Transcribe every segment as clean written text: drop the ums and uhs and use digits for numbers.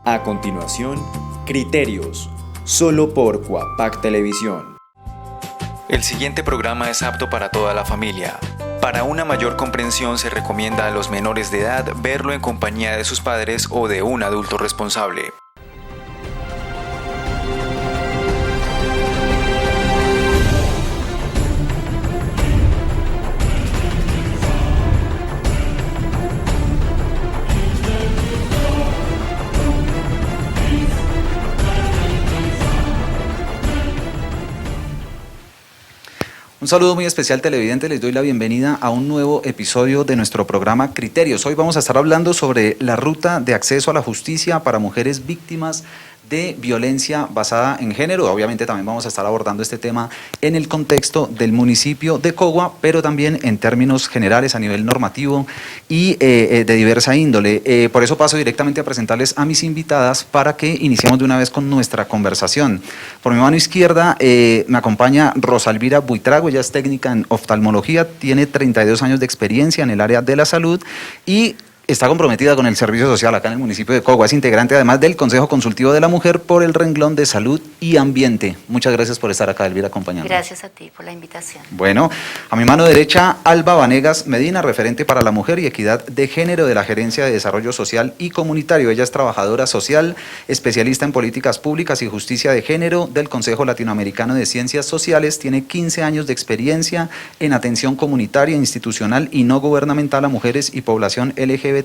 A continuación, Criterios, solo por Cuapac Televisión. El siguiente programa es apto para toda la familia. Para una mayor comprensión se recomienda a los menores de edad verlo en compañía de sus padres o de un adulto responsable. Un saludo muy especial, televidentes. Les doy la bienvenida a un nuevo episodio de nuestro programa Criterios. Hoy vamos a estar hablando sobre la ruta de acceso a la justicia para mujeres víctimas de violencia basada en género. Obviamente también vamos a estar abordando este tema en el contexto del municipio de Cogua, pero también en términos generales a nivel normativo y de diversa índole. Por eso paso directamente a presentarles a mis invitadas para que iniciemos de una vez con nuestra conversación. Por mi mano izquierda me acompaña Rosalvira Buitrago. Ella es técnica en oftalmología, tiene 32 años de experiencia en el área de la salud y está comprometida con el servicio social acá en el municipio de Cogua. Es integrante además del Consejo Consultivo de la Mujer por el renglón de Salud y Ambiente. Muchas gracias por estar acá, Elvira, acompañándonos. Gracias a ti por la invitación. Bueno, a mi mano derecha, Alba Vanegas Medina, referente para la mujer y equidad de género de la Gerencia de Desarrollo Social y Comunitario. Ella es trabajadora social, especialista en políticas públicas y justicia de género del Consejo Latinoamericano de Ciencias Sociales. Tiene 15 años de experiencia en atención comunitaria, institucional y no gubernamental a mujeres y población LGBTIQ,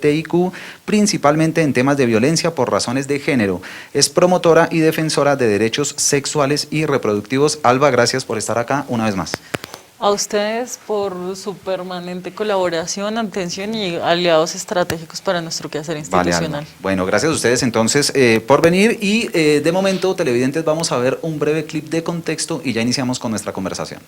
principalmente en temas de violencia por razones de género. Es promotora y defensora de derechos sexuales y reproductivos. Alba, gracias por estar acá una vez más. A ustedes por su permanente colaboración, atención y aliados estratégicos para nuestro quehacer institucional. Vale, bueno, gracias a ustedes entonces por venir y de momento, televidentes, vamos a ver un breve clip de contexto y ya iniciamos con nuestra conversación.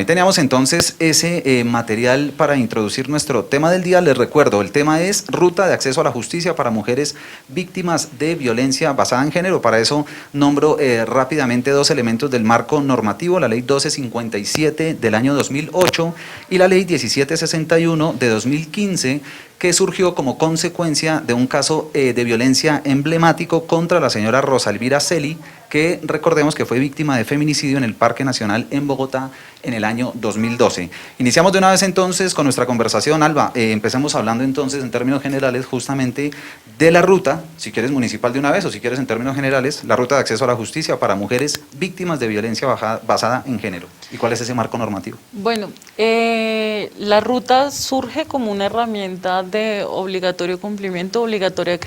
ahí teníamos entonces ese material para introducir nuestro tema del día. Les recuerdo, el tema es Ruta de Acceso a la Justicia para Mujeres Víctimas de Violencia Basada en Género. Para eso nombro rápidamente dos elementos del marco normativo, la Ley 1257 del año 2008 y la Ley 1761 de 2015, que surgió como consecuencia de un caso de violencia emblemático contra la señora Rosa Elvira Celi, que recordemos que fue víctima de feminicidio en el Parque Nacional en Bogotá en el año 2012. Iniciamos de una vez entonces con nuestra conversación, Alba. Empecemos hablando entonces en términos generales justamente de la ruta, si quieres municipal de una vez o si quieres en términos generales, la ruta de acceso a la justicia para mujeres víctimas de violencia basada en género. ¿Y cuál es ese marco normativo? Bueno, la ruta surge como una herramienta de obligatorio cumplimiento, obligatoria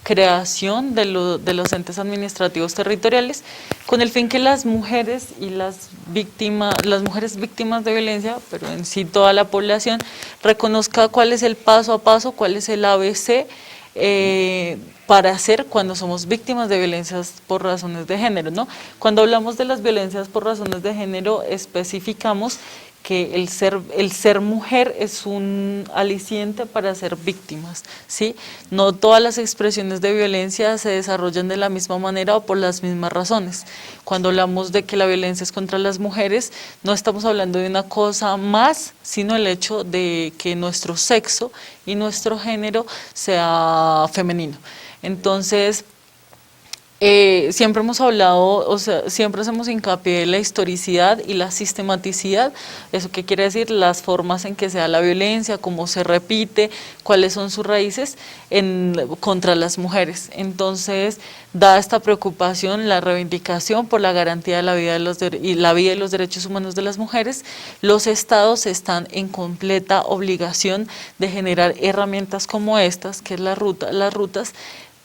creación de los entes administrativos territoriales, con el fin que las mujeres y las mujeres víctimas de violencia, pero en sí toda la población, reconozca cuál es el paso a paso, cuál es el ABC para hacer cuando somos víctimas de violencias por razones de género, ¿no? Cuando hablamos de las violencias por razones de género, especificamos que el ser mujer es un aliciente para ser víctimas, ¿sí? No todas las expresiones de violencia se desarrollan de la misma manera o por las mismas razones. Cuando hablamos de que la violencia es contra las mujeres, no estamos hablando de una cosa más, sino el hecho de que nuestro sexo y nuestro género sea femenino. Entonces, siempre hemos hablado, o sea, siempre hacemos hincapié en la historicidad y la sistematicidad. ¿Eso qué quiere decir? Las formas en que se da la violencia, cómo se repite, cuáles son sus raíces contra las mujeres. Entonces, da esta preocupación, la reivindicación por la garantía de la vida y la vida y los derechos humanos de las mujeres, los estados están en completa obligación de generar herramientas como estas, que es las rutas,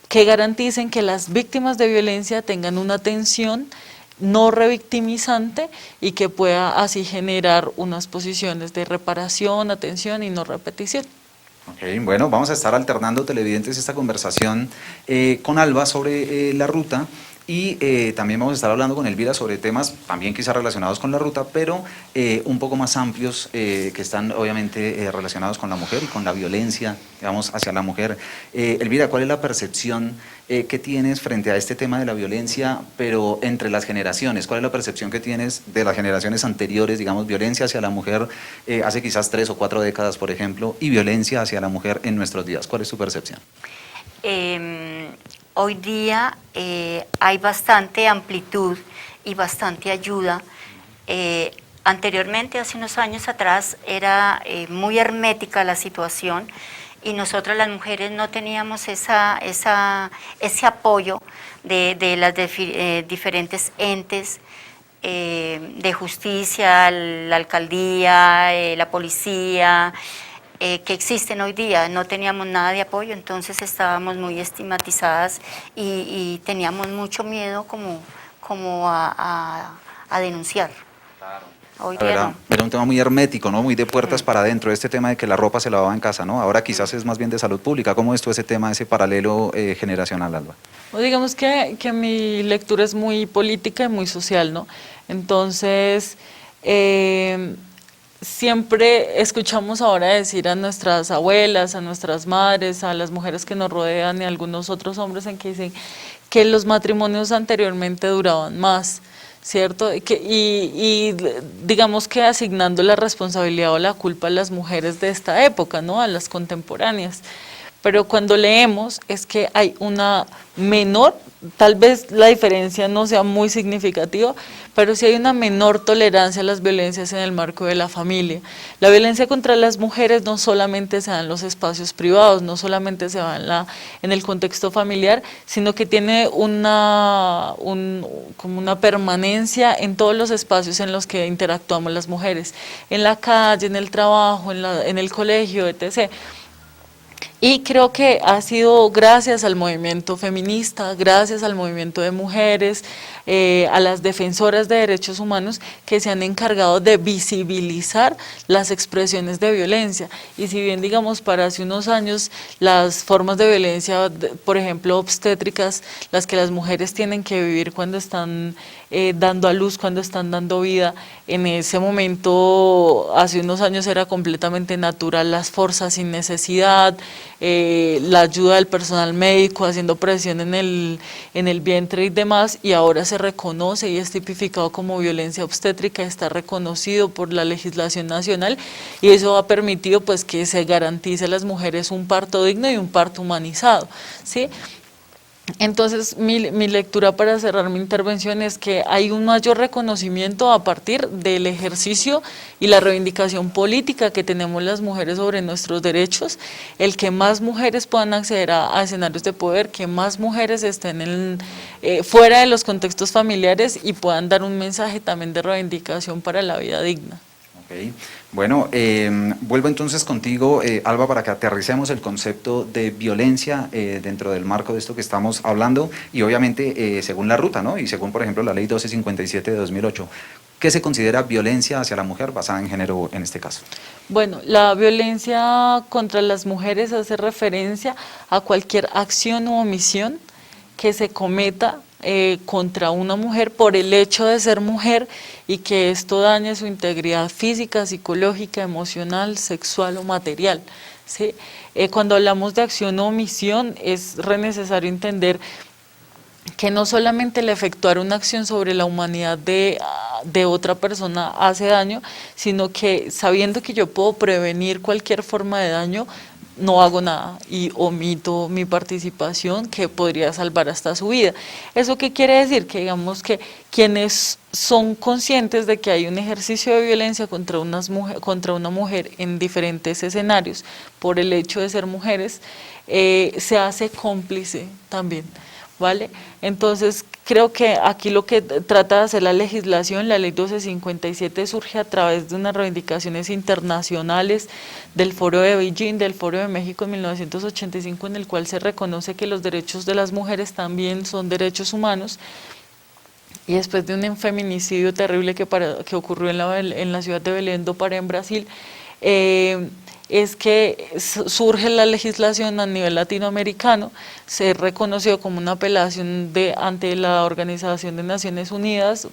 que garanticen que las víctimas de violencia tengan una atención no revictimizante y que pueda así generar unas posiciones de reparación, atención y no repetición. Ok, bueno, vamos a estar alternando, televidentes, esta conversación con Alba sobre la ruta. Y también vamos a estar hablando con Elvira sobre temas también quizás relacionados con la ruta, pero un poco más amplios que están obviamente relacionados con la mujer y con la violencia, digamos, hacia la mujer. Elvira, ¿cuál es la percepción que tienes frente a este tema de la violencia, pero entre las generaciones? ¿Cuál es la percepción que tienes de las generaciones anteriores, digamos, violencia hacia la mujer hace quizás 3 o 4 décadas, por ejemplo, y violencia hacia la mujer en nuestros días? ¿Cuál es tu percepción? Hoy día hay bastante amplitud y bastante ayuda. Anteriormente, hace unos años atrás, era muy hermética la situación y nosotras las mujeres no teníamos ese apoyo de las diferentes entes de justicia, la alcaldía, la policía, que existen hoy día. No teníamos nada de apoyo, entonces estábamos muy estigmatizadas y teníamos mucho miedo como a denunciar. Claro. Hoy día no. Era un tema muy hermético, ¿no? Muy de puertas para adentro, este tema de que la ropa se lavaba en casa, ¿no? Ahora quizás es más bien de salud pública. ¿Cómo es todo ese tema, ese paralelo generacional, Alba? O digamos que mi lectura es muy política y muy social, ¿no? Entonces, siempre escuchamos ahora decir a nuestras abuelas, a nuestras madres, a las mujeres que nos rodean y a algunos otros hombres en que dicen que los matrimonios anteriormente duraban más, ¿cierto? Y digamos que asignando la responsabilidad o la culpa a las mujeres de esta época, ¿no? A las contemporáneas. Pero cuando leemos es que hay una menor, tal vez la diferencia no sea muy significativa, pero sí hay una menor tolerancia a las violencias en el marco de la familia. La violencia contra las mujeres no solamente se da en los espacios privados, no solamente se da en el contexto familiar, sino que tiene como una permanencia en todos los espacios en los que interactuamos las mujeres, en la calle, en el trabajo, en el colegio, etc. Y creo que ha sido gracias al movimiento feminista, gracias al movimiento de mujeres, a las defensoras de derechos humanos que se han encargado de visibilizar las expresiones de violencia. Y si bien, digamos, para hace unos años las formas de violencia, por ejemplo, obstétricas, las que las mujeres tienen que vivir cuando están dando a luz, cuando están dando vida, en ese momento, hace unos años era completamente natural las forzas sin necesidad, la ayuda del personal médico haciendo presión en el vientre y demás, y ahora se reconoce y es tipificado como violencia obstétrica, está reconocido por la legislación nacional, y eso ha permitido pues que se garantice a las mujeres un parto digno y un parto humanizado, ¿sí? Entonces, mi lectura para cerrar mi intervención es que hay un mayor reconocimiento a partir del ejercicio y la reivindicación política que tenemos las mujeres sobre nuestros derechos, el que más mujeres puedan acceder a escenarios de poder, que más mujeres estén fuera de los contextos familiares y puedan dar un mensaje también de reivindicación para la vida digna. Okay. Bueno, vuelvo entonces contigo, Alba, para que aterricemos el concepto de violencia dentro del marco de esto que estamos hablando y obviamente según la ruta, ¿no? Y según, por ejemplo, la ley 1257 de 2008, ¿qué se considera violencia hacia la mujer basada en género en este caso? Bueno, la violencia contra las mujeres hace referencia a cualquier acción u omisión que se cometa contra una mujer por el hecho de ser mujer y que esto dañe su integridad física, psicológica, emocional, sexual o material, ¿sí? Cuando hablamos de acción o omisión es re necesario entender que no solamente el efectuar una acción sobre la humanidad de otra persona hace daño, sino que sabiendo que yo puedo prevenir cualquier forma de daño, no hago nada y omito mi participación que podría salvar hasta su vida. ¿Eso qué quiere decir? Que digamos que quienes son conscientes de que hay un ejercicio de violencia contra una mujer en diferentes escenarios por el hecho de ser mujeres, se hace cómplice también, ¿vale? Entonces, creo que aquí lo que trata de hacer la legislación, la ley 1257, surge a través de unas reivindicaciones internacionales del Foro de Beijing, del Foro de México en 1985, en el cual se reconoce que los derechos de las mujeres también son derechos humanos, y después de un feminicidio terrible que ocurrió en la ciudad de Belém do Pará, en Brasil, es que surge la legislación a nivel latinoamericano, se reconoció como una apelación ante la Organización de Naciones Unidas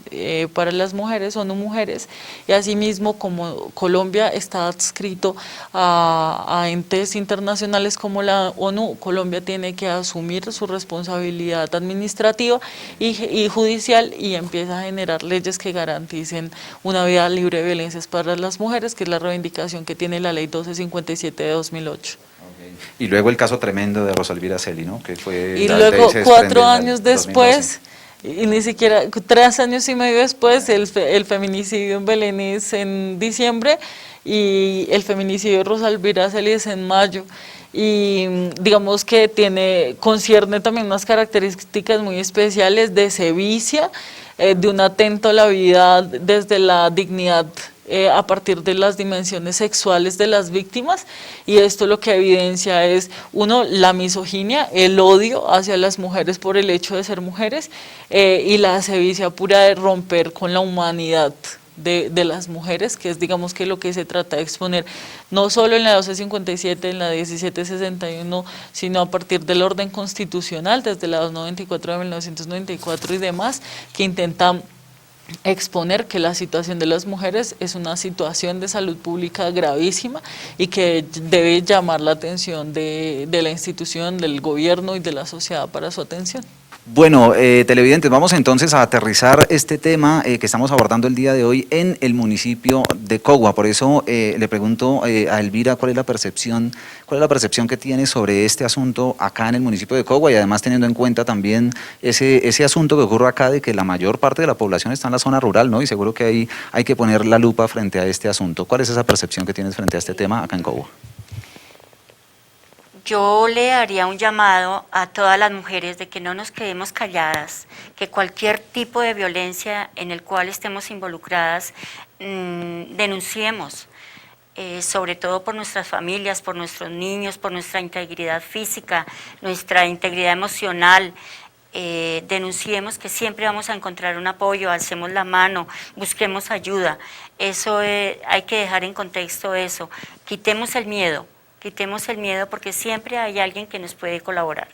para las mujeres, ONU Mujeres, y asimismo como Colombia está adscrito a entes internacionales como la ONU, Colombia tiene que asumir su responsabilidad administrativa y judicial y empieza a generar leyes que garanticen una vida libre de violencias para las mujeres, que es la reivindicación que tiene la ley 1257 de 2008. Y luego el caso tremendo de Rosalvira Celi, ¿no? Que fue, y luego 4 años después, y ni siquiera 3 años y medio después, el feminicidio en Belén es en diciembre y el feminicidio de Rosalvira Celi es en mayo. Y digamos que concierne también unas características muy especiales de sevicia, de un atento a la vida desde la dignidad a partir de las dimensiones sexuales de las víctimas, y esto lo que evidencia es, uno, la misoginia, el odio hacia las mujeres por el hecho de ser mujeres, y la sevicia pura de romper con la humanidad de las mujeres, que es digamos que lo que se trata de exponer, no solo en la 1257, en la 1761, sino a partir del orden constitucional, desde la 294 de 1994 y demás, que intentan exponer que la situación de las mujeres es una situación de salud pública gravísima y que debe llamar la atención de la institución, del gobierno y de la sociedad para su atención. Bueno, televidentes, vamos entonces a aterrizar este tema que estamos abordando el día de hoy en el municipio de Cogua. Por eso le pregunto a Elvira cuál es la percepción que tiene sobre este asunto acá en el municipio de Cogua, y además teniendo en cuenta también ese asunto que ocurre acá de que la mayor parte de la población está en la zona rural, ¿no? Y seguro que ahí hay que poner la lupa frente a este asunto. ¿Cuál es esa percepción que tienes frente a este tema acá en Cogua? Yo le haría un llamado a todas las mujeres de que no nos quedemos calladas, que cualquier tipo de violencia en el cual estemos involucradas, denunciemos. sobre todo por nuestras familias, por nuestros niños, por nuestra integridad física, nuestra integridad emocional. Denunciemos, que siempre vamos a encontrar un apoyo, alcemos la mano, busquemos ayuda. Eso hay que dejar en contexto eso. Quitemos el miedo porque siempre hay alguien que nos puede colaborar.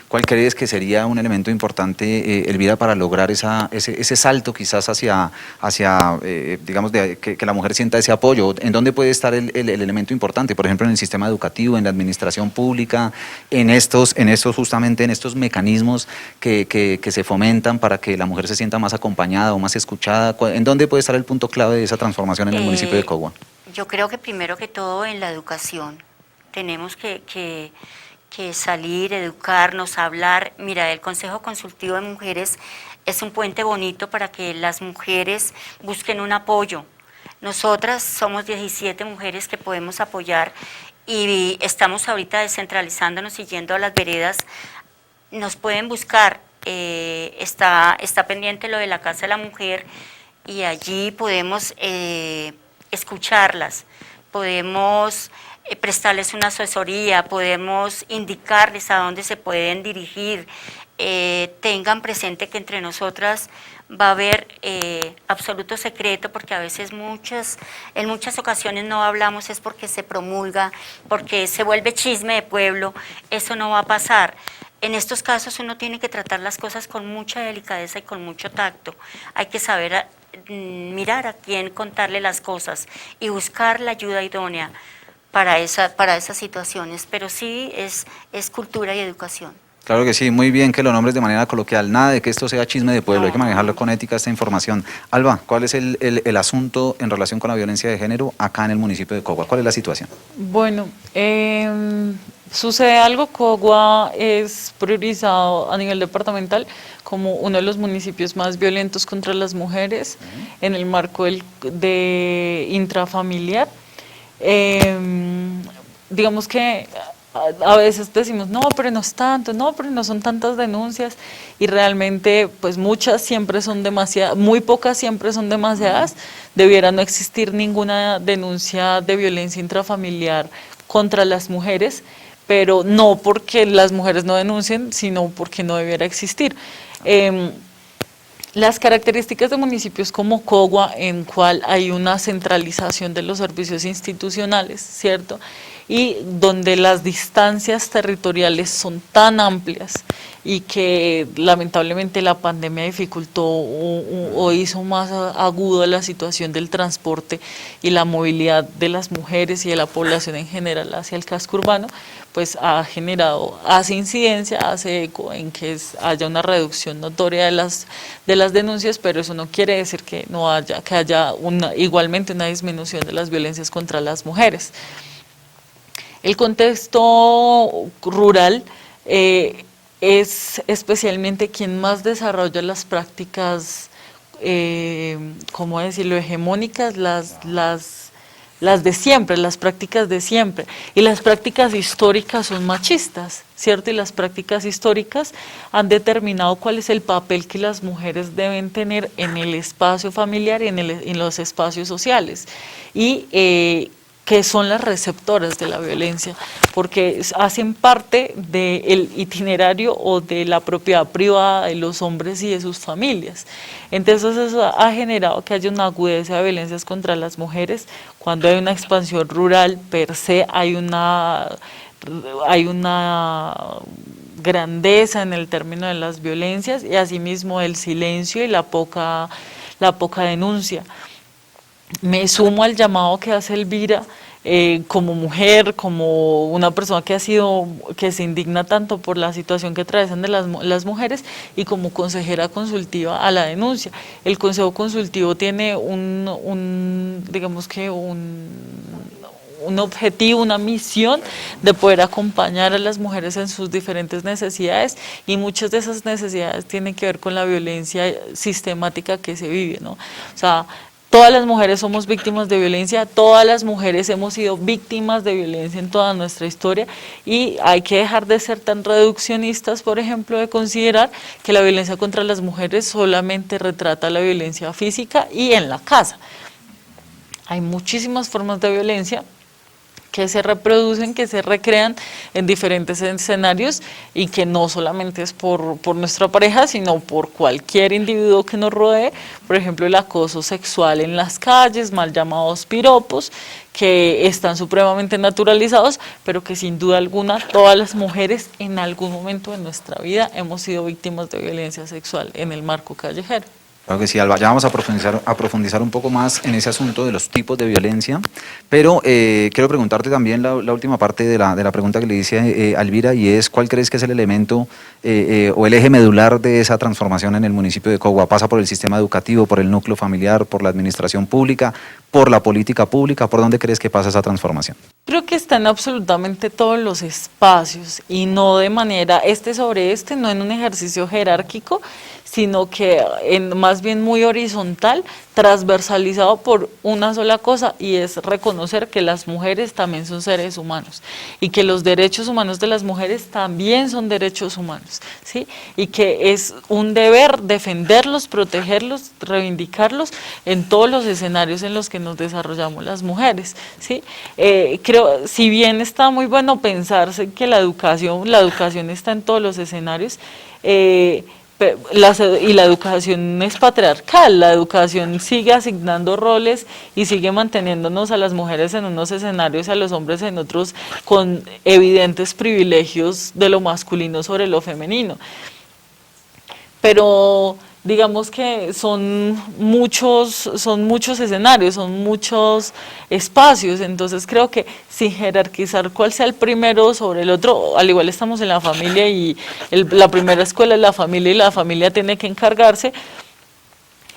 ¿Cuál crees que sería un elemento importante, Elvira, para lograr ese salto quizás hacia digamos, que la mujer sienta ese apoyo? ¿En dónde puede estar el elemento importante? Por ejemplo, en el sistema educativo, en la administración pública, justamente en estos mecanismos que se fomentan para que la mujer se sienta más acompañada o más escuchada. ¿En dónde puede estar el punto clave de esa transformación en el municipio de Cogua? Yo creo que primero que todo en la educación. Tenemos que salir, educarnos, hablar. Mira, el Consejo Consultivo de Mujeres es un puente bonito para que las mujeres busquen un apoyo. Nosotras somos 17 mujeres que podemos apoyar y estamos ahorita descentralizándonos y yendo a las veredas. Nos pueden buscar, está pendiente lo de la Casa de la Mujer y allí podemos escucharlas, podemos prestarles una asesoría, podemos indicarles a dónde se pueden dirigir. Tengan presente que entre nosotras va a haber absoluto secreto, porque a veces en muchas ocasiones no hablamos, es porque se promulga, porque se vuelve chisme de pueblo. Eso no va a pasar. En estos casos uno tiene que tratar las cosas con mucha delicadeza y con mucho tacto. Hay que saber mirar a quién contarle las cosas y buscar la ayuda idónea para esas situaciones, pero sí es cultura y educación. Claro que sí, muy bien que lo nombres de manera coloquial, nada de que esto sea chisme de pueblo, No. Hay que manejarlo con ética esta información. Alba, ¿cuál es el asunto en relación con la violencia de género acá en el municipio de Cogua? ¿Cuál es la situación? Bueno, sucede algo. Cogua es priorizado a nivel departamental como uno de los municipios más violentos contra las mujeres en el marco de intrafamiliar. Digamos que a veces decimos, no, pero no es tanto, no, pero no son tantas denuncias, y realmente pues muchas siempre son demasiadas, muy pocas siempre son demasiadas. Debiera no existir ninguna denuncia de violencia intrafamiliar contra las mujeres, pero no porque las mujeres no denuncien, sino porque no debiera existir. Las características de municipios como Cogua, en cual hay una centralización de los servicios institucionales, ¿cierto? Y donde las distancias territoriales son tan amplias y que lamentablemente la pandemia dificultó o hizo más aguda la situación del transporte y la movilidad de las mujeres y de la población en general hacia el casco urbano, pues hace incidencia, hace eco en que haya una reducción notoria de las denuncias, pero eso no quiere decir que haya igualmente una disminución de las violencias contra las mujeres. El contexto rural es especialmente quien más desarrolla las prácticas, ¿cómo decirlo?, hegemónicas, las de siempre, las prácticas de siempre. Y las prácticas históricas son machistas, ¿cierto? Y las prácticas históricas han determinado cuál es el papel que las mujeres deben tener en el espacio familiar y en los espacios sociales. Y que son las receptoras de la violencia, porque hacen parte del itinerario o de la propiedad privada de los hombres y de sus familias. Entonces eso ha generado que haya una agudeza de violencias contra las mujeres. Cuando hay una expansión rural, per se hay una grandeza en el término de las violencias, y asimismo el silencio y la poca denuncia. Me sumo al llamado que hace Elvira, como mujer, como una persona que se indigna tanto por la situación que atraviesan de las mujeres, y como consejera consultiva a la denuncia. El Consejo Consultivo tiene un objetivo, una misión de poder acompañar a las mujeres en sus diferentes necesidades, y muchas de esas necesidades tienen que ver con la violencia sistemática que se vive, ¿no? O sea, todas las mujeres somos víctimas de violencia, todas las mujeres hemos sido víctimas de violencia en toda nuestra historia, y hay que dejar de ser tan reduccionistas, por ejemplo, de considerar que la violencia contra las mujeres solamente retrata la violencia física y en la casa. Hay muchísimas formas de violencia que se reproducen, que se recrean en diferentes escenarios y que no solamente es por nuestra pareja, sino por cualquier individuo que nos rodee. Por ejemplo, el acoso sexual en las calles, mal llamados piropos, que están supremamente naturalizados, pero que sin duda alguna todas las mujeres en algún momento de nuestra vida hemos sido víctimas de violencia sexual en el marco callejero. Claro que sí, Alba, ya vamos a profundizar un poco más en ese asunto de los tipos de violencia, pero quiero preguntarte también la última parte de la pregunta que le hice a Elvira, y es ¿cuál crees que es el elemento o el eje medular de esa transformación en el municipio de Cogua? ¿Pasa por el sistema educativo, por el núcleo familiar, por la administración pública, por la política pública? ¿Por dónde crees que pasa esa transformación? Creo que está en absolutamente todos los espacios y no de manera este sobre este, no en un ejercicio jerárquico, sino que más bien muy horizontal, transversalizado por una sola cosa, y es reconocer que las mujeres también son seres humanos y que los derechos humanos de las mujeres también son derechos humanos, ¿sí? Y que es un deber defenderlos, protegerlos, reivindicarlos en todos los escenarios en los que nos desarrollamos las mujeres, ¿sí? Creo, si bien está muy bueno pensarse que la educación está en todos los escenarios, y la educación es patriarcal, la educación sigue asignando roles y sigue manteniéndonos a las mujeres en unos escenarios y a los hombres en otros, con evidentes privilegios de lo masculino sobre lo femenino. Pero digamos que son muchos escenarios, son muchos espacios, entonces creo que sin jerarquizar cuál sea el primero sobre el otro, al igual estamos en la familia y la primera escuela es la familia y la familia tiene que encargarse,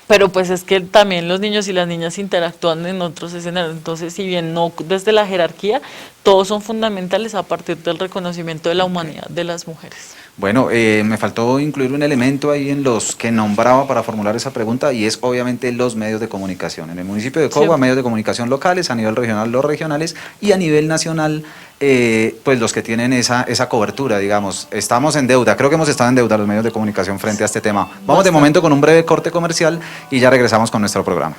pero pues es que también los niños y las niñas interactúan en otros escenarios, entonces si bien no desde la jerarquía, todos son fundamentales a partir del reconocimiento de la humanidad de las mujeres. Bueno, me faltó incluir un elemento ahí en los que nombraba para formular esa pregunta, y es obviamente los medios de comunicación. En el municipio de Cogua, medios de comunicación locales, a nivel regional los regionales, y a nivel nacional pues los que tienen esa cobertura, digamos. Estamos en deuda, creo que hemos estado en deuda los medios de comunicación frente a este tema. Vamos de momento con un breve corte comercial y ya regresamos con nuestro programa.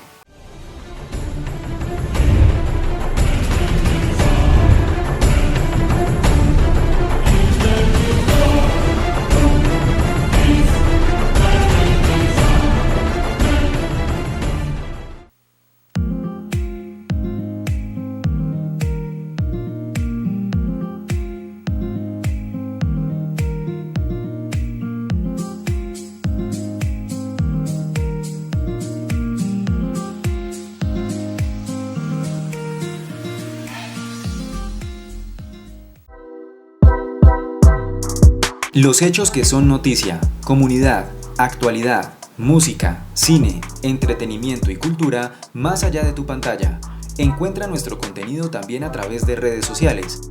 Los hechos que son noticia, comunidad, actualidad, música, cine, entretenimiento y cultura más allá de tu pantalla. Encuentra nuestro contenido también a través de redes sociales.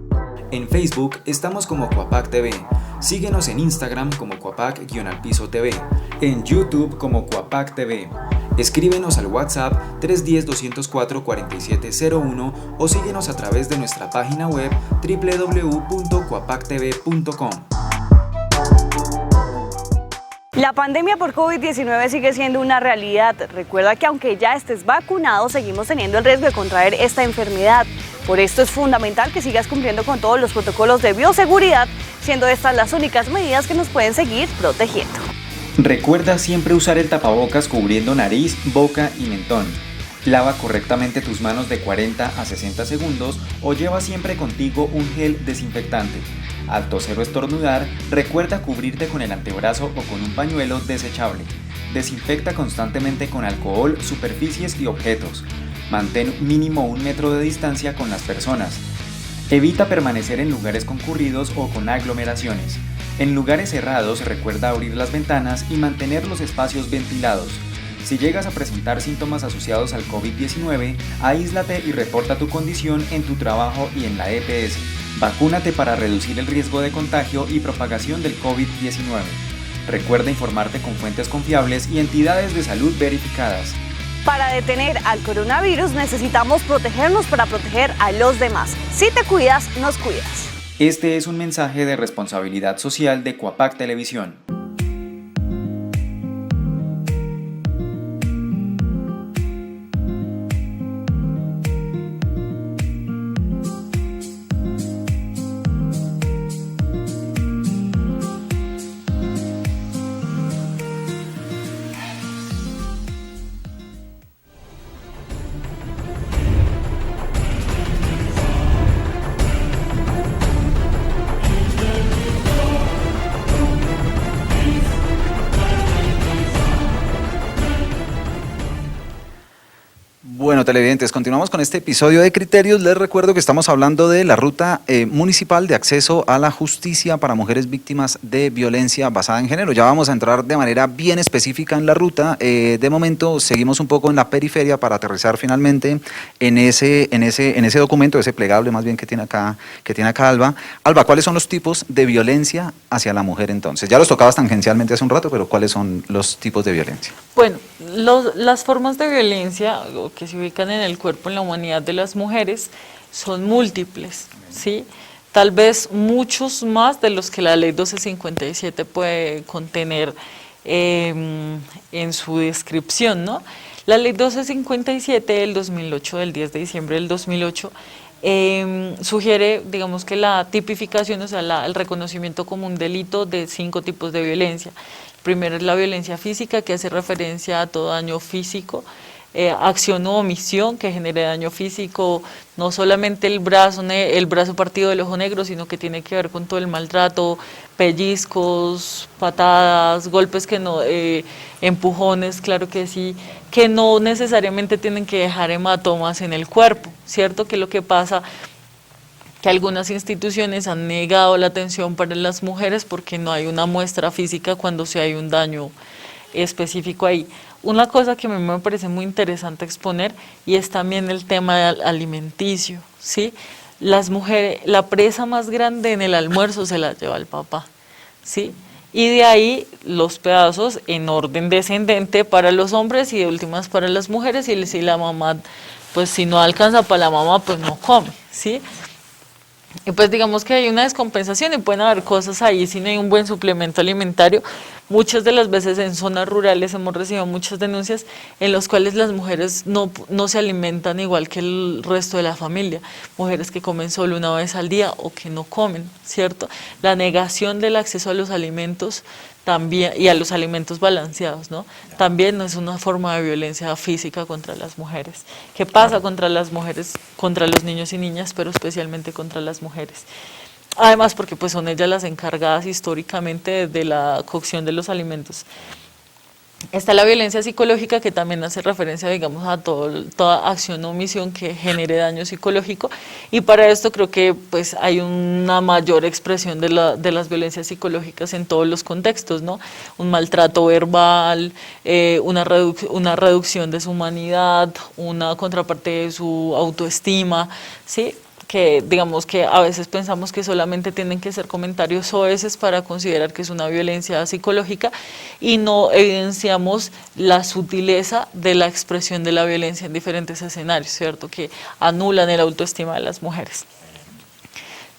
En Facebook estamos como Cuapac TV. Síguenos en Instagram como Cuapac-TV. En YouTube como Cuapac TV. Escríbenos al WhatsApp 310-204-4701 o síguenos a través de nuestra página web www.cuapactv.com. La pandemia por COVID-19 sigue siendo una realidad. Recuerda que aunque ya estés vacunado, seguimos teniendo el riesgo de contraer esta enfermedad. Por esto es fundamental que sigas cumpliendo con todos los protocolos de bioseguridad, siendo estas las únicas medidas que nos pueden seguir protegiendo. Recuerda siempre usar el tapabocas cubriendo nariz, boca y mentón. Lava correctamente tus manos de 40 a 60 segundos o lleva siempre contigo un gel desinfectante. Al toser o estornudar, recuerda cubrirte con el antebrazo o con un pañuelo desechable. Desinfecta constantemente con alcohol superficies y objetos. Mantén mínimo 1 metro de distancia con las personas. Evita permanecer en lugares concurridos o con aglomeraciones. En lugares cerrados, recuerda abrir las ventanas y mantener los espacios ventilados. Si llegas a presentar síntomas asociados al COVID-19, aíslate y reporta tu condición en tu trabajo y en la EPS. Vacúnate para reducir el riesgo de contagio y propagación del COVID-19. Recuerda informarte con fuentes confiables y entidades de salud verificadas. Para detener al coronavirus necesitamos protegernos para proteger a los demás. Si te cuidas, nos cuidas. Este es un mensaje de responsabilidad social de Cuapac Televisión. Bueno, televidentes, continuamos con este episodio de Criterios. Les recuerdo que estamos hablando de la ruta municipal de acceso a la justicia para mujeres víctimas de violencia basada en género. Ya vamos a entrar de manera bien específica en la ruta. De momento seguimos un poco en la periferia para aterrizar finalmente en ese documento, ese plegable más bien que tiene acá Alba. Alba, ¿cuáles son los tipos de violencia hacia la mujer entonces? Ya los tocabas tangencialmente hace un rato, pero ¿cuáles son los tipos de violencia? Bueno, las formas de violencia que se ubican en el cuerpo, en la humanidad de las mujeres, son múltiples, ¿sí? Tal vez muchos más de los que la ley 1257 puede contener en su descripción, ¿no? La ley 1257 del 2008, del 10 de diciembre del 2008, sugiere, digamos que la tipificación, o sea, el reconocimiento como un delito de 5 tipos de violencia. Primero es la violencia física, que hace referencia a todo daño físico, acción o omisión que genere daño físico, no solamente el brazo partido del ojo negro, sino que tiene que ver con todo el maltrato, pellizcos, patadas, golpes que no, empujones, claro que sí, que no necesariamente tienen que dejar hematomas en el cuerpo, ¿cierto? Que lo que pasa que algunas instituciones han negado la atención para las mujeres porque no hay una muestra física cuando sí hay un daño específico ahí. Una cosa que a mí me parece muy interesante exponer y es también el tema alimenticio, ¿sí? Las mujeres, la presa más grande en el almuerzo se la lleva el papá, ¿sí? Y de ahí los pedazos en orden descendente para los hombres y de últimas para las mujeres, y si la mamá, pues si no alcanza para la mamá, pues no come, ¿sí? Y pues digamos que hay una descompensación y pueden haber cosas ahí si no hay un buen suplemento alimentario. Muchas de las veces en zonas rurales hemos recibido muchas denuncias en las cuales las mujeres no se alimentan igual que el resto de la familia. Mujeres que comen solo una vez al día o que no comen, ¿cierto? La negación del acceso a los alimentos también, y a los alimentos balanceados, ¿no? También es una forma de violencia física contra las mujeres. ¿Qué pasa contra las mujeres, contra los niños y niñas, pero especialmente contra las mujeres? Además, porque pues son ellas las encargadas históricamente de la cocción de los alimentos. Está la violencia psicológica, que también hace referencia, digamos, a toda acción o omisión que genere daño psicológico, y para esto creo que pues hay una mayor expresión de las violencias psicológicas en todos los contextos, ¿no? Un maltrato verbal, una reducción de su humanidad, una contraparte de su autoestima, ¿sí? Que digamos que a veces pensamos que solamente tienen que ser comentarios soeces para considerar que es una violencia psicológica y no evidenciamos la sutileza de la expresión de la violencia en diferentes escenarios, ¿cierto? Que anulan el autoestima de las mujeres.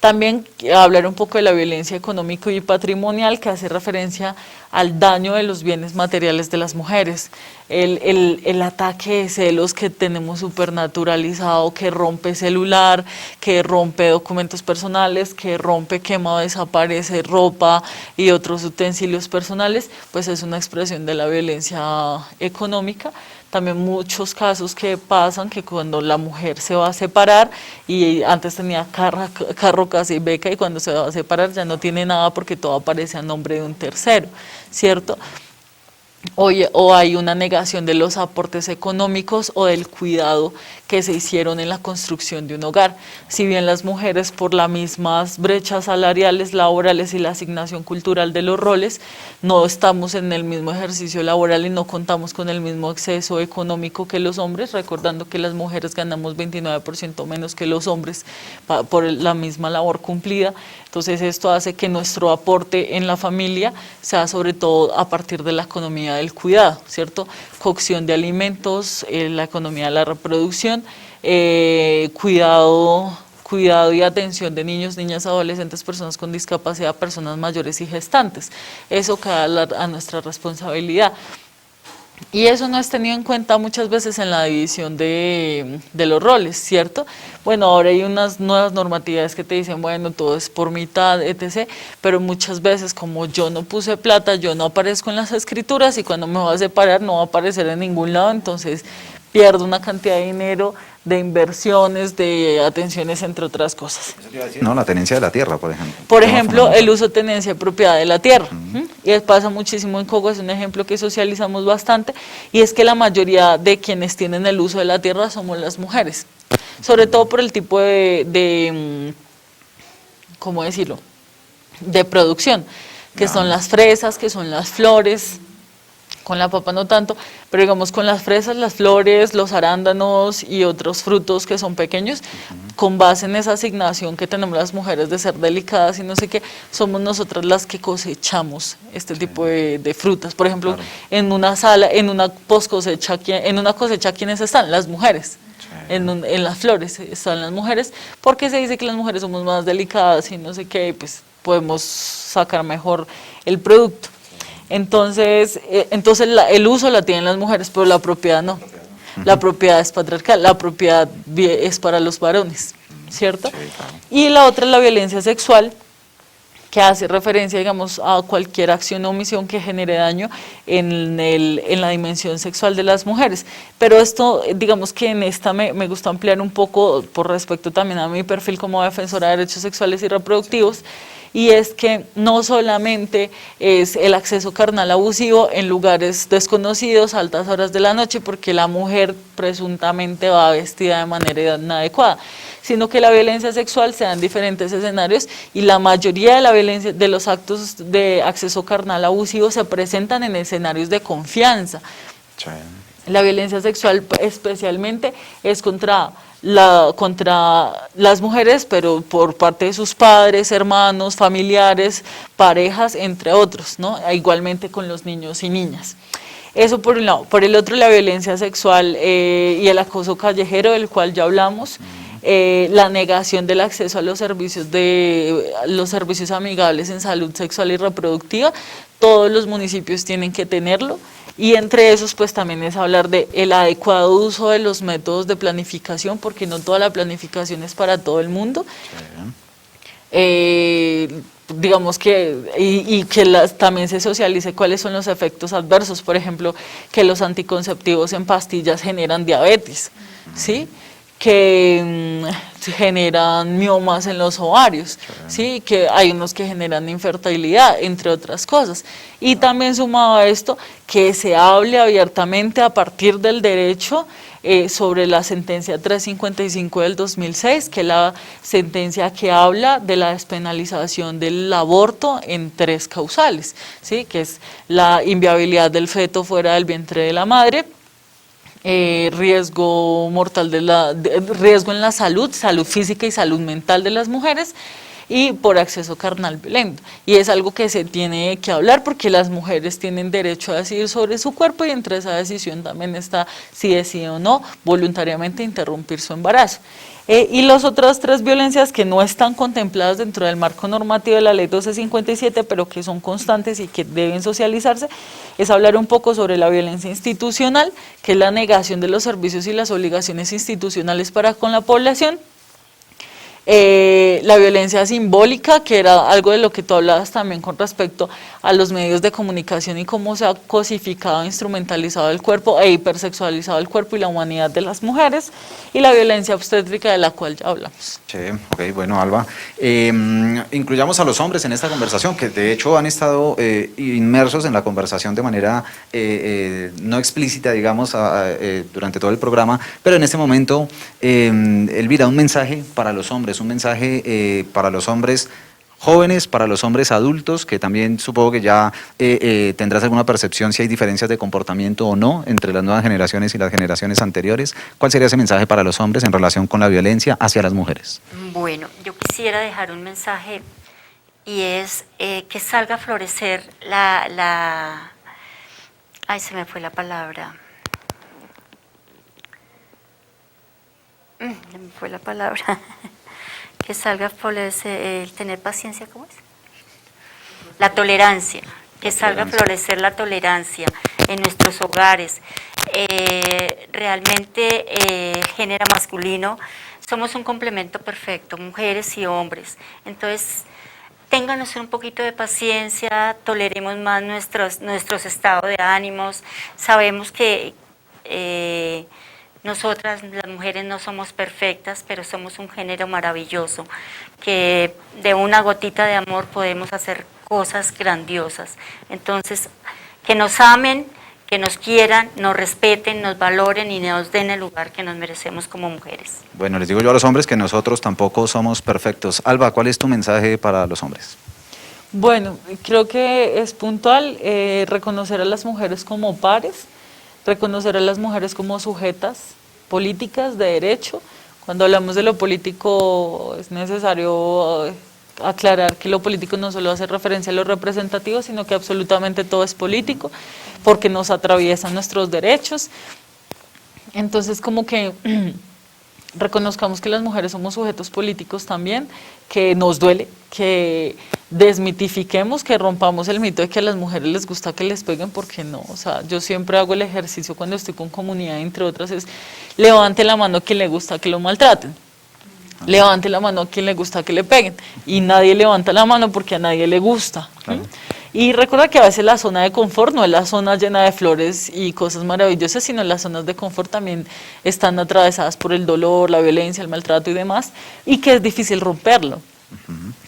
También hablar un poco de la violencia económica y patrimonial, que hace referencia al daño de los bienes materiales de las mujeres, el ataque de celos que tenemos supernaturalizado, que rompe celular, que rompe documentos personales, que rompe, quema o desaparece ropa y otros utensilios personales, pues es una expresión de la violencia económica. También muchos casos que pasan que cuando la mujer se va a separar y antes tenía carro, casa y beca, y cuando se va a separar ya no tiene nada porque todo aparece a nombre de un tercero, ¿cierto? O hay una negación de los aportes económicos o del cuidado que se hicieron en la construcción de un hogar. Si bien las mujeres, por las mismas brechas salariales, laborales y la asignación cultural de los roles, no estamos en el mismo ejercicio laboral y no contamos con el mismo acceso económico que los hombres, recordando que las mujeres ganamos 29% menos que los hombres por la misma labor cumplida. Entonces esto hace que nuestro aporte en la familia sea sobre todo a partir de la economía del cuidado, ¿cierto? Cocción de alimentos, la economía de la reproducción, cuidado y atención de niños, niñas, adolescentes, personas con discapacidad, personas mayores y gestantes. Eso queda a nuestra responsabilidad. Y eso no es tenido en cuenta muchas veces en la división de los roles, ¿cierto? Bueno, ahora hay unas nuevas normatividades que te dicen, bueno, todo es por mitad, etc., pero muchas veces como yo no puse plata, yo no aparezco en las escrituras y cuando me voy a separar no va a aparecer en ningún lado, entonces pierde una cantidad de dinero, de inversiones, de atenciones, entre otras cosas. No, la tenencia de la tierra, por ejemplo. Por ejemplo, el uso, tenencia y propiedad de la tierra. Y pasa muchísimo en Cogo, es un ejemplo que socializamos bastante, y es que la mayoría de quienes tienen el uso de la tierra somos las mujeres, sobre todo por el tipo ¿cómo decirlo?, de producción, que son las fresas, que son las flores. Con la papa no tanto, pero digamos con las fresas, las flores, los arándanos y otros frutos que son pequeños, con base en esa asignación que tenemos las mujeres de ser delicadas y no sé qué, somos nosotras las que cosechamos este tipo de frutas. Por ejemplo, en una sala, en una post cosecha, ¿quiénes están? Las mujeres. En las flores están las mujeres, porque se dice que las mujeres somos más delicadas y no sé qué, y pues podemos sacar mejor el producto. Entonces el uso la tienen las mujeres, pero la propiedad no. La propiedad es patriarcal, la propiedad es para los varones, ¿cierto? Sí, claro. Y la otra es la violencia sexual, que hace referencia, digamos, a cualquier acción o omisión que genere daño en la dimensión sexual de las mujeres. Pero esto, digamos que en esta me gusta ampliar un poco por respecto también a mi perfil como defensora de derechos sexuales y reproductivos, y es que no solamente es el acceso carnal abusivo en lugares desconocidos a altas horas de la noche, porque la mujer presuntamente va vestida de manera inadecuada, sino que la violencia sexual se da en diferentes escenarios, y la mayoría de la violencia, de los actos de acceso carnal abusivo, se presentan en escenarios de confianza. Sí. La violencia sexual especialmente es contra las mujeres, pero por parte de sus padres, hermanos, familiares, parejas, entre otros, ¿no? Igualmente con los niños y niñas. Eso por un lado. Por el otro, la violencia sexual y el acoso callejero, del cual ya hablamos. La negación del acceso a los servicios amigables en salud sexual y reproductiva. Todos los municipios tienen que tenerlo. Y entre esos, pues también es hablar de el adecuado uso de los métodos de planificación, porque no toda la planificación es para todo el mundo. Digamos que, también se socialice cuáles son los efectos adversos, por ejemplo, que los anticonceptivos en pastillas generan diabetes, ¿sí?, que generan miomas en los ovarios, ¿sí?, que hay unos que generan infertilidad, entre otras cosas. Y también sumado a esto, que se hable abiertamente a partir del derecho sobre la sentencia 355 del 2006, que es la sentencia que habla de la despenalización del aborto en 3 causales, ¿sí?, que es la inviabilidad del feto fuera del vientre de la madre, riesgo mortal riesgo en la salud física y salud mental de las mujeres, y por acceso carnal violento. Y es algo que se tiene que hablar, porque las mujeres tienen derecho a decidir sobre su cuerpo, y entre esa decisión también está si decide o no voluntariamente interrumpir su embarazo. Y las otras 3 violencias que no están contempladas dentro del marco normativo de la ley 1257, pero que son constantes y que deben socializarse, es hablar un poco sobre la violencia institucional, que es la negación de los servicios y las obligaciones institucionales para con la población. La violencia simbólica, que era algo de lo que tú hablabas también con respecto a los medios de comunicación y cómo se ha cosificado e instrumentalizado el cuerpo e hipersexualizado el cuerpo y la humanidad de las mujeres, y la violencia obstétrica, de la cual ya hablamos. Sí, ok, bueno, Alba, incluyamos a los hombres en esta conversación, que de hecho han estado inmersos en la conversación de manera no explícita, digamos, durante todo el programa, pero en este momento, Elvira, un mensaje para los hombres, un mensaje para los hombres jóvenes, para los hombres adultos, que también supongo que ya tendrás alguna percepción si hay diferencias de comportamiento o no entre las nuevas generaciones y las generaciones anteriores. ¿Cuál sería ese mensaje para los hombres en relación con la violencia hacia las mujeres? Bueno, yo quisiera dejar un mensaje, y es que salga a florecer ay, se me fue la palabra. Se me fue la palabra. Que salga a florecer, el tener paciencia, ¿cómo es? La tolerancia, que salga a florecer la tolerancia en nuestros hogares. Realmente género masculino, somos un complemento perfecto, mujeres y hombres. Entonces, ténganos un poquito de paciencia, toleremos más nuestros estados de ánimos. Sabemos que nosotras las mujeres no somos perfectas, pero somos un género maravilloso, que de una gotita de amor podemos hacer cosas grandiosas. Entonces, que nos amen, que nos quieran, nos respeten, nos valoren y nos den el lugar que nos merecemos como mujeres. Bueno, les digo yo a los hombres que nosotros tampoco somos perfectos. Alba, ¿cuál es tu mensaje para los hombres? Bueno, creo que es puntual reconocer a las mujeres como pares, reconocer a las mujeres como sujetas políticas de derecho. Cuando hablamos de lo político es necesario aclarar que lo político no solo hace referencia a lo representativo, sino que absolutamente todo es político, porque nos atraviesan nuestros derechos. Entonces, como que reconozcamos que las mujeres somos sujetos políticos también, que nos duele, que desmitifiquemos, que rompamos el mito de que a las mujeres les gusta que les peguen, porque no. O sea, yo siempre hago el ejercicio cuando estoy con comunidad, entre otras, es levante la mano a quien le gusta que lo maltraten. Levante la mano a quien le gusta que le peguen. Y nadie levanta la mano porque a nadie le gusta. Claro. Y recuerda que a veces la zona de confort no es la zona llena de flores y cosas maravillosas, sino las zonas de confort también están atravesadas por el dolor, la violencia, el maltrato y demás, y que es difícil romperlo.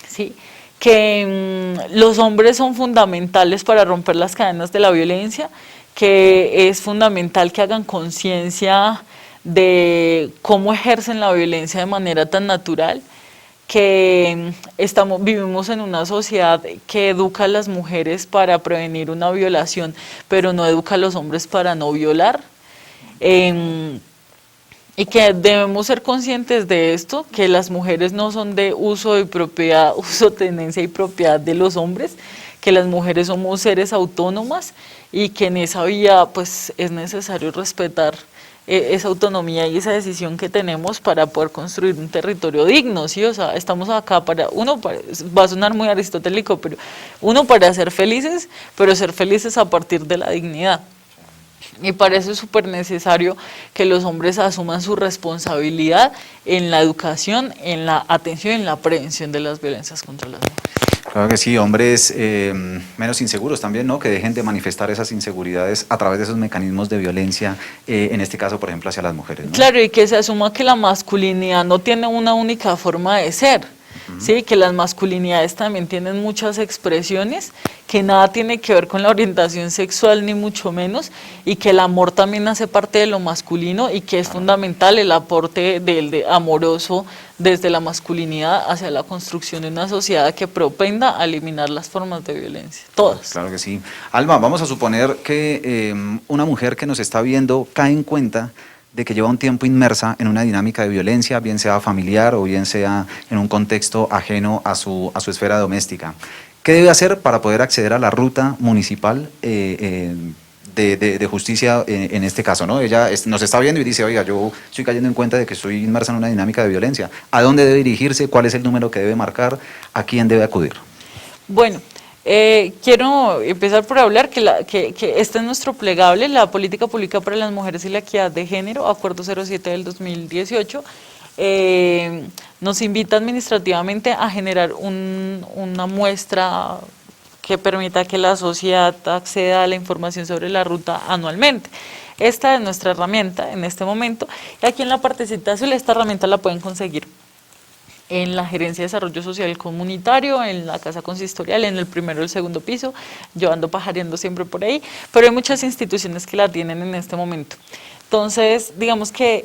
¿Sí? Que los hombres son fundamentales para romper las cadenas de la violencia, que es fundamental que hagan conciencia de cómo ejercen la violencia de manera tan natural, que vivimos en una sociedad que educa a las mujeres para prevenir una violación, pero no educa a los hombres para no violar, y que debemos ser conscientes de esto, que las mujeres no son de uso y propiedad, uso, tenencia y propiedad de los hombres, que las mujeres somos seres autónomas y que en esa vía pues es necesario respetar esa autonomía y esa decisión que tenemos para poder construir un territorio digno, ¿sí? O sea, estamos acá va a sonar muy aristotélico, pero para ser felices, pero ser felices a partir de la dignidad. Y para eso es súper necesario que los hombres asuman su responsabilidad en la educación, en la atención y en la prevención de las violencias contra las mujeres. Claro que sí, hombres menos inseguros también, ¿no? Que dejen de manifestar esas inseguridades a través de esos mecanismos de violencia, en este caso, por ejemplo, hacia las mujeres, ¿no? Claro, y que se asuma que la masculinidad no tiene una única forma de ser, ¿sí? Que las masculinidades también tienen muchas expresiones, que nada tiene que ver con la orientación sexual ni mucho menos, y que el amor también hace parte de lo masculino y que es fundamental el aporte amoroso desde la masculinidad hacia la construcción de una sociedad que propenda a eliminar las formas de violencia, todas. Claro que sí. Alma, vamos a suponer que una mujer que nos está viendo cae en cuenta de que lleva un tiempo inmersa en una dinámica de violencia, bien sea familiar o bien sea en un contexto ajeno a su esfera doméstica. ¿Qué debe hacer para poder acceder a la ruta municipal de justicia en este caso, ¿no? Ella nos está viendo y dice, oiga, yo estoy cayendo en cuenta de que estoy inmersa en una dinámica de violencia. ¿A dónde debe dirigirse? ¿Cuál es el número que debe marcar? ¿A quién debe acudir? Bueno, quiero empezar por hablar que este es nuestro plegable, la Política Pública para las Mujeres y la Equidad de Género, Acuerdo 07 del 2018, nos invita administrativamente a generar una muestra que permita que la sociedad acceda a la información sobre la ruta anualmente. Esta es nuestra herramienta en este momento, y aquí en la partecita azul esta herramienta la pueden conseguir en la Gerencia de Desarrollo Social Comunitario, en la Casa Consistorial, en el primero o el segundo piso. Yo ando pajareando siempre por ahí, pero hay muchas instituciones que la tienen en este momento. Entonces, digamos que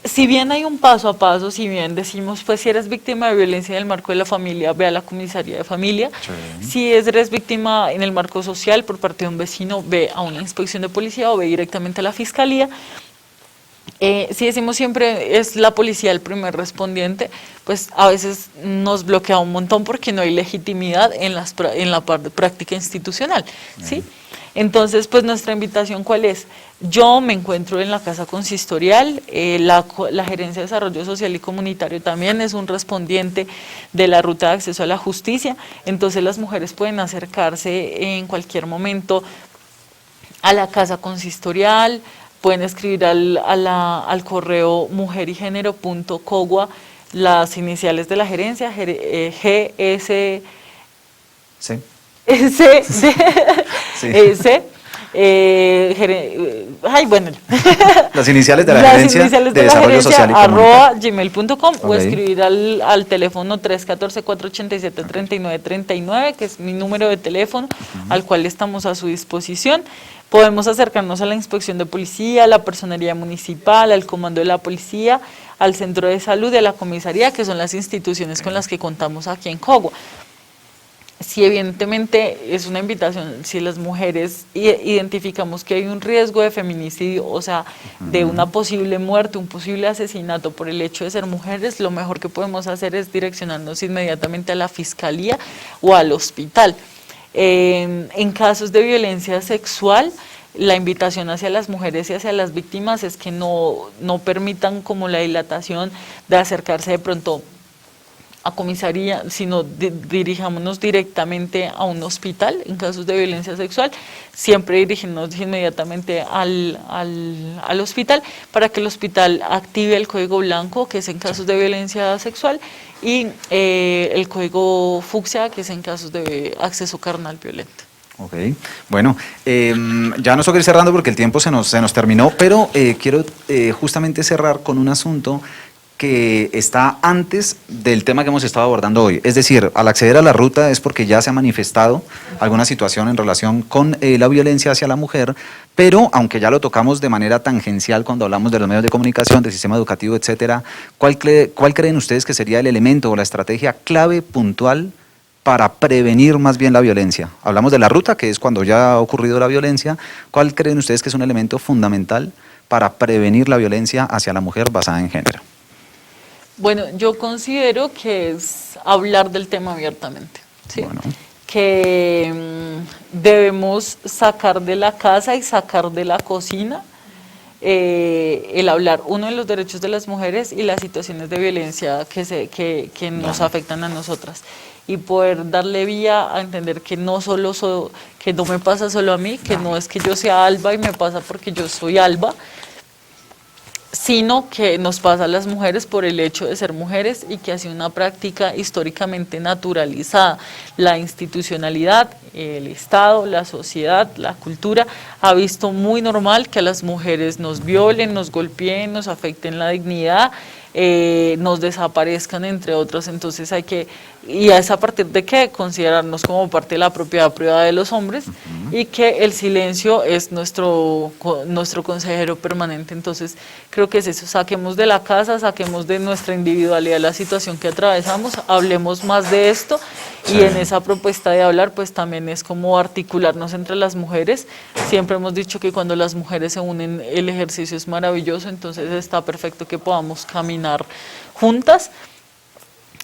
si bien hay un paso a paso, si bien decimos, pues si eres víctima de violencia en el marco de la familia, ve a la comisaría de familia. Sí. Si eres víctima en el marco social por parte de un vecino, ve a una inspección de policía o ve directamente a la fiscalía. Si decimos siempre es la policía el primer respondiente, pues a veces nos bloquea un montón porque no hay legitimidad en la práctica institucional, ¿sí? Entonces, pues nuestra invitación, ¿cuál es? Yo me encuentro en la Casa Consistorial, la Gerencia de Desarrollo Social y Comunitario también es un respondiente de la ruta de acceso a la justicia, entonces las mujeres pueden acercarse en cualquier momento a la Casa Consistorial, pueden escribir al correo mujerygenero.cogua, las iniciales de la gerencia, GS... Sí. S, Bueno. Las iniciales de la Las gerencia iniciales de de la desarrollo gerencia, social y comunitario. @gmail.com o Ok. escribir al teléfono 314-487-3939, que es mi número de teléfono, al cual estamos a su disposición. Podemos acercarnos a la inspección de policía, a la personería municipal, al comando de la policía, al centro de salud, de la comisaría, que son las instituciones con las que contamos aquí en Cogua. Sí, evidentemente es una invitación, si las mujeres identificamos que hay un riesgo de feminicidio, o sea, de una posible muerte, un posible asesinato por el hecho de ser mujeres, lo mejor que podemos hacer es direccionarnos inmediatamente a la fiscalía o al hospital. En casos de violencia sexual, la invitación hacia las mujeres y hacia las víctimas es que no permitan como la dilatación de acercarse de pronto a comisaría, sino dirijámonos directamente a un hospital en casos de violencia sexual, siempre dirigirnos inmediatamente al hospital para que el hospital active el código blanco, que es en casos de violencia sexual, y el código fucsia, que es en casos de acceso carnal violento. Ok, bueno, ya no quiero ir cerrando porque el tiempo se nos terminó, pero quiero justamente cerrar con un asunto que está antes del tema que hemos estado abordando hoy. Es decir, al acceder a la ruta es porque ya se ha manifestado alguna situación en relación con la violencia hacia la mujer, pero aunque ya lo tocamos de manera tangencial cuando hablamos de los medios de comunicación, del sistema educativo, etcétera, ¿cuál creen ustedes que sería el elemento o la estrategia clave puntual para prevenir más bien la violencia? Hablamos de la ruta, que es cuando ya ha ocurrido la violencia. ¿Cuál creen ustedes que es un elemento fundamental para prevenir la violencia hacia la mujer basada en género? Bueno, yo considero que es hablar del tema abiertamente, ¿sí? Bueno. Que debemos sacar de la casa y sacar de la cocina el hablar, uno, de los derechos de las mujeres y las situaciones de violencia que nos afectan a nosotras, y poder darle vía a entender que no que no me pasa solo a mí, que no es que yo sea Alba y me pasa porque yo soy Alba, sino que nos pasa a las mujeres por el hecho de ser mujeres y que ha sido una práctica históricamente naturalizada. La institucionalidad, el Estado, la sociedad, la cultura ha visto muy normal que a las mujeres nos violen, nos golpeen, nos afecten la dignidad, nos desaparezcan, entre otros. Entonces y es a partir de que considerarnos como parte de la propiedad privada de los hombres, y que el silencio es nuestro consejero permanente. Entonces creo que es eso, saquemos de la casa, saquemos de nuestra individualidad la situación que atravesamos, hablemos más de esto, y en esa propuesta de hablar pues también es como articularnos entre las mujeres. Siempre hemos dicho que cuando las mujeres se unen el ejercicio es maravilloso, entonces está perfecto que podamos caminar juntas,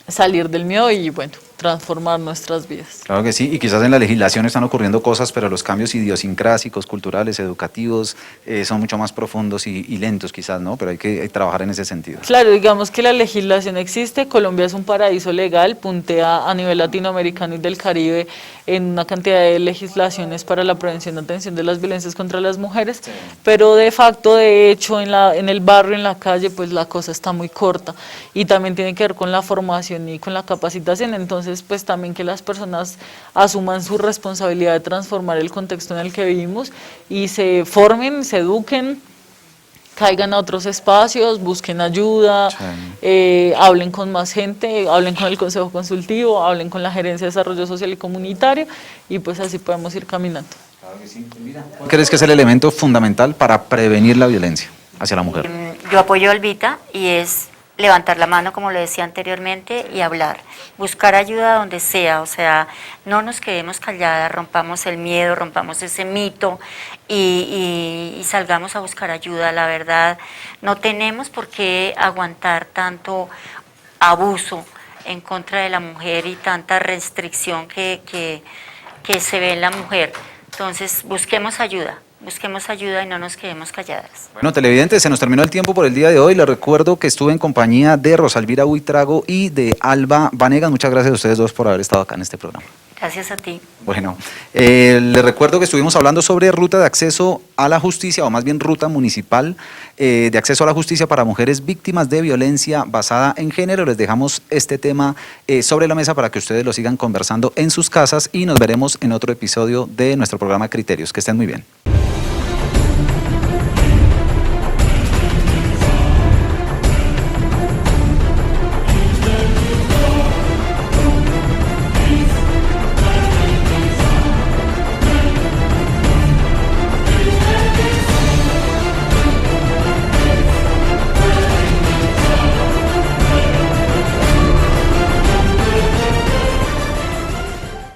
salir del miedo y bueno, transformar nuestras vidas. Claro que sí, y quizás en la legislación están ocurriendo cosas, pero los cambios idiosincrásicos, culturales, educativos, son mucho más profundos y lentos quizás, ¿no? Pero hay que trabajar en ese sentido. Claro, digamos que la legislación existe, Colombia es un paraíso legal, puntea a nivel latinoamericano y del Caribe en una cantidad de legislaciones para la prevención y atención de las violencias contra las mujeres, pero de facto, de hecho, en el barrio, en la calle, pues la cosa está muy corta, y también tiene que ver con la formación y con la capacitación. Entonces pues también que las personas asuman su responsabilidad de transformar el contexto en el que vivimos y se formen, se eduquen, caigan a otros espacios, busquen ayuda, hablen con más gente, hablen con el Consejo Consultivo, hablen con la Gerencia de Desarrollo Social y Comunitario, y pues así podemos ir caminando. Claro que sí. ¿Cuál crees que es el elemento fundamental para prevenir la violencia hacia la mujer? Yo apoyo a Albita, y es levantar la mano, como le decía anteriormente, y hablar, buscar ayuda donde sea, o sea, no nos quedemos calladas, rompamos el miedo, rompamos ese mito y salgamos a buscar ayuda. La verdad, no tenemos por qué aguantar tanto abuso en contra de la mujer y tanta restricción que se ve en la mujer. Entonces, busquemos ayuda y no nos quedemos calladas. Bueno, televidentes, se nos terminó el tiempo por el día de hoy. Les recuerdo que estuve en compañía de Rosalvira Buitrago y de Alba Vanegas. Muchas gracias a ustedes dos por haber estado acá en este programa. Gracias a ti. Bueno, les recuerdo que estuvimos hablando sobre ruta de acceso a la justicia, o más bien ruta municipal de acceso a la justicia para mujeres víctimas de violencia basada en género. Les dejamos este tema sobre la mesa para que ustedes lo sigan conversando en sus casas, y nos veremos en otro episodio de nuestro programa Criterios. Que estén muy bien.